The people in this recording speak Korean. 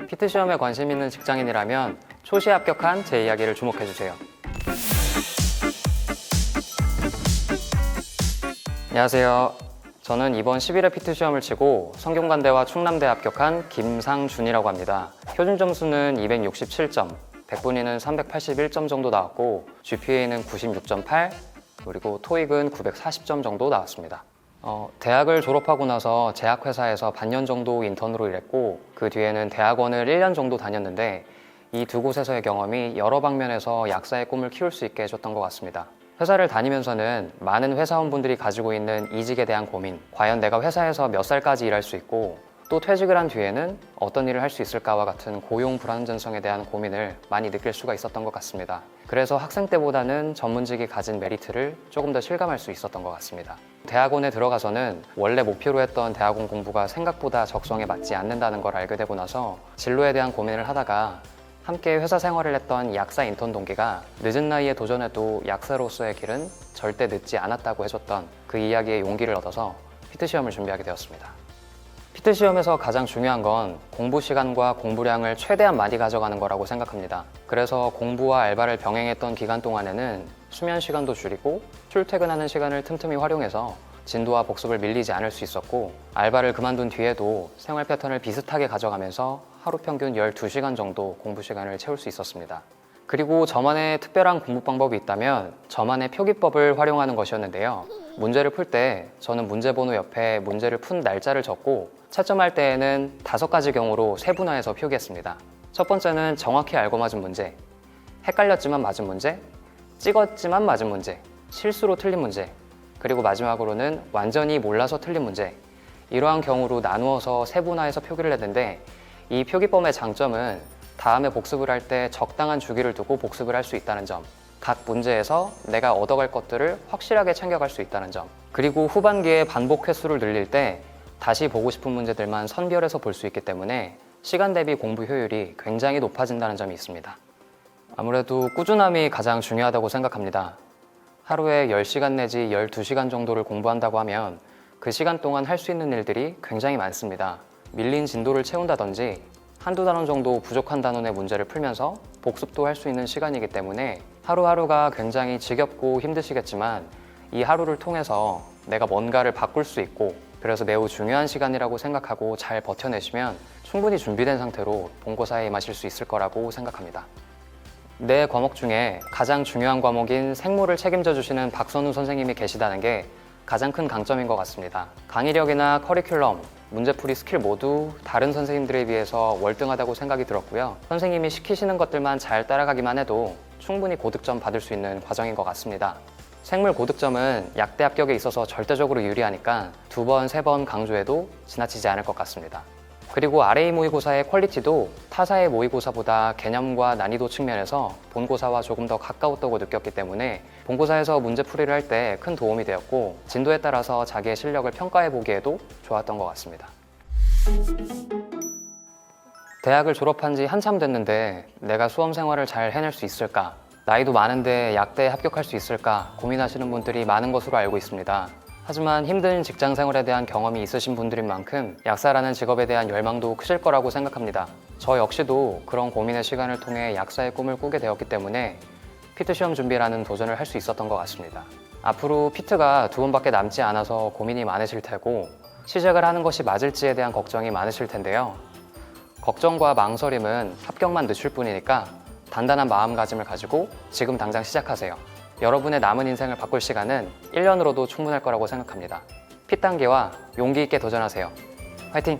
피트 시험에 관심 있는 직장인이라면 초시에 합격한 제 이야기를 주목해주세요. 안녕하세요. 저는 이번 11회 피트 시험을 치고 성균관대와 충남대 합격한 김상준이라고 합니다. 표준 점수는 267점, 100분위는 381점 정도 나왔고 GPA는 96.8, 그리고 토익은 940점 정도 나왔습니다. 대학을 졸업하고 나서 제약회사에서 반년 정도 인턴으로 일했고 그 뒤에는 대학원을 1년 정도 다녔는데 이 두 곳에서의 경험이 여러 방면에서 약사의 꿈을 키울 수 있게 해줬던 것 같습니다. 회사를 다니면서는 많은 회사원분들이 가지고 있는 이직에 대한 고민, 과연 내가 회사에서 몇 살까지 일할 수 있고 또 퇴직을 한 뒤에는 어떤 일을 할 수 있을까와 같은 고용 불안전성에 대한 고민을 많이 느낄 수가 있었던 것 같습니다. 그래서 학생 때보다는 전문직이 가진 메리트를 조금 더 실감할 수 있었던 것 같습니다. 대학원에 들어가서는 원래 목표로 했던 대학원 공부가 생각보다 적성에 맞지 않는다는 걸 알게 되고 나서 진로에 대한 고민을 하다가 함께 회사 생활을 했던 약사 인턴 동기가 늦은 나이에 도전해도 약사로서의 길은 절대 늦지 않았다고 해줬던 그 이야기에 용기를 얻어서 피트 시험을 준비하게 되었습니다. 피트 시험에서 가장 중요한 건 공부 시간과 공부량을 최대한 많이 가져가는 거라고 생각합니다. 그래서 공부와 알바를 병행했던 기간 동안에는 수면 시간도 줄이고 출퇴근하는 시간을 틈틈이 활용해서 진도와 복습을 밀리지 않을 수 있었고 알바를 그만둔 뒤에도 생활 패턴을 비슷하게 가져가면서 하루 평균 12시간 정도 공부 시간을 채울 수 있었습니다. 그리고 저만의 특별한 공부 방법이 있다면 저만의 표기법을 활용하는 것이었는데요. 문제를 풀 때 저는 문제번호 옆에 문제를 푼 날짜를 적고 채점할 때에는 5가지 경우로 세분화해서 표기했습니다. 첫 번째는 정확히 알고 맞은 문제, 헷갈렸지만 맞은 문제, 찍었지만 맞은 문제, 실수로 틀린 문제, 그리고 마지막으로는 완전히 몰라서 틀린 문제, 이러한 경우로 나누어서 세분화해서 표기를 했는데 이 표기법의 장점은 다음에 복습을 할 때 적당한 주기를 두고 복습을 할 수 있다는 점, 각 문제에서 내가 얻어갈 것들을 확실하게 챙겨갈 수 있다는 점, 그리고 후반기에 반복 횟수를 늘릴 때 다시 보고 싶은 문제들만 선별해서 볼 수 있기 때문에 시간 대비 공부 효율이 굉장히 높아진다는 점이 있습니다. 아무래도 꾸준함이 가장 중요하다고 생각합니다. 하루에 10시간 내지 12시간 정도를 공부한다고 하면 그 시간 동안 할 수 있는 일들이 굉장히 많습니다. 밀린 진도를 채운다든지 한두 단원 정도 부족한 단원의 문제를 풀면서 복습도 할 수 있는 시간이기 때문에 하루하루가 굉장히 지겹고 힘드시겠지만 이 하루를 통해서 내가 뭔가를 바꿀 수 있고 그래서 매우 중요한 시간이라고 생각하고 잘 버텨내시면 충분히 준비된 상태로 본고사에 임하실 수 있을 거라고 생각합니다. 내 과목 중에 가장 중요한 과목인 생물을 책임져 주시는 박선우 선생님이 계시다는 게 가장 큰 강점인 것 같습니다. 강의력이나 커리큘럼, 문제풀이 스킬 모두 다른 선생님들에 비해서 월등하다고 생각이 들었고요. 선생님이 시키시는 것들만 잘 따라가기만 해도 충분히 고득점 받을 수 있는 과정인 것 같습니다. 생물 고득점은 약대 합격에 있어서 절대적으로 유리하니까 2번, 3번 강조해도 지나치지 않을 것 같습니다. 그리고 RA 모의고사의 퀄리티도 타사의 모의고사보다 개념과 난이도 측면에서 본고사와 조금 더 가까웠다고 느꼈기 때문에 본고사에서 문제풀이를 할 때 큰 도움이 되었고 진도에 따라서 자기의 실력을 평가해 보기에도 좋았던 것 같습니다. 대학을 졸업한 지 한참 됐는데 내가 수험 생활을 잘 해낼 수 있을까? 나이도 많은데 약대에 합격할 수 있을까? 고민하시는 분들이 많은 것으로 알고 있습니다. 하지만 힘든 직장 생활에 대한 경험이 있으신 분들인 만큼 약사라는 직업에 대한 열망도 크실 거라고 생각합니다. 저 역시도 그런 고민의 시간을 통해 약사의 꿈을 꾸게 되었기 때문에 피트 시험 준비라는 도전을 할 수 있었던 것 같습니다. 앞으로 피트가 2번밖에 남지 않아서 고민이 많으실 테고 시작을 하는 것이 맞을지에 대한 걱정이 많으실 텐데요. 걱정과 망설임은 합격만 늦출 뿐이니까 단단한 마음가짐을 가지고 지금 당장 시작하세요. 여러분의 남은 인생을 바꿀 시간은 1년으로도 충분할 거라고 생각합니다. 핏 단계와 용기 있게 도전하세요. 화이팅!